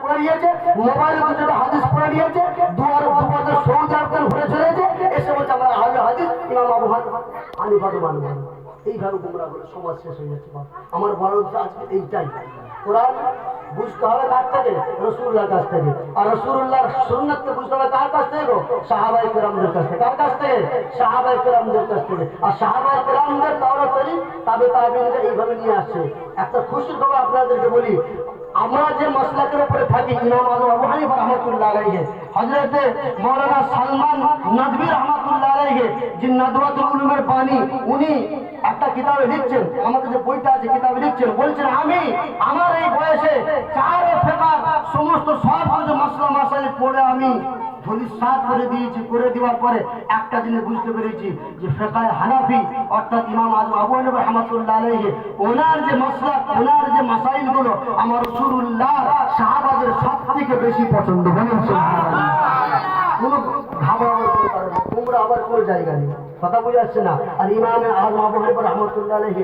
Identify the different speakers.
Speaker 1: করে নিয়েছে, মোবাইলে দুটো হাদিস পড়ে নিয়েছে, দুয়ারে সৌদি আরবের ঘুরে চলেছে, এসে বলছে আমরা আহলে হাদিস ইমাম আবু হানিফা মানব। এইভাবে গুমরাহ করে সমাজ শেষ হয়ে যাচ্ছে। আমার বড় আজকে এইটাই, কোরআন বুঝতে হবে কার থেকে? রাসূলুল্লাহর কাছ থেকে। আর রাসূলুল্লাহর সুন্নাতকে বুঝতে হবে কার কাছ থেকে? সাহাবায়ে কেরামদের কাছ থেকে। কার কাছ থেকে? সাহাবায়ে কেরামদের কাছ থেকে। আর সাহাবায়ে কেরামদের তাওরাত তরিক তাবেঈনরা এইভাবে নিয়ে আসছে। একটা খুশির খবর আপনাদেরকে বলি, আমরা যে মাসলাকের উপরে থাকি, ইমাম আবু হানিফা রাহমাতুল্লাহ আলাইহি, হযরত মাওলানা সালমান নদভী রাহমাতুল্লাহ আলাইহি, যিনি নাদওয়াতুল উলুমের বাণী, উনি একটা কিতাবে লিখছেন, আমাদের যে বইটা আছে কিতাবে লিখছেন, বলছেন আমি আমার এই বয়সে চার ফিকহ সমস্ত সব কিছু মাসলা মাসাইল পড়ে আমি ধলিসাত করে দিয়েছি। করে দেওয়ার পরে একটা জিনিস বুঝতে পেরেছি যে ফিকহ হানাফি অর্থাৎ ইমাম আবু হানিফা রাহমাতুল্লাহ আলাইহি, ওনার যে মাসলাক, ওনার যে মাসাইল গুলো আমার রাসূলুল্লাহ সাহাবাদের সবথেকে বেশি পছন্দ। বলেন সুবহানাল্লাহ। কোনো ঘাবড়ানোর কোনো কারণ নেই, তোমরা আবার কোনো জায়গা নেই। কথা বুঝে আসছে না? আর ইমাম আবু হানিফা রাহমাতুল্লাহ আলাইহি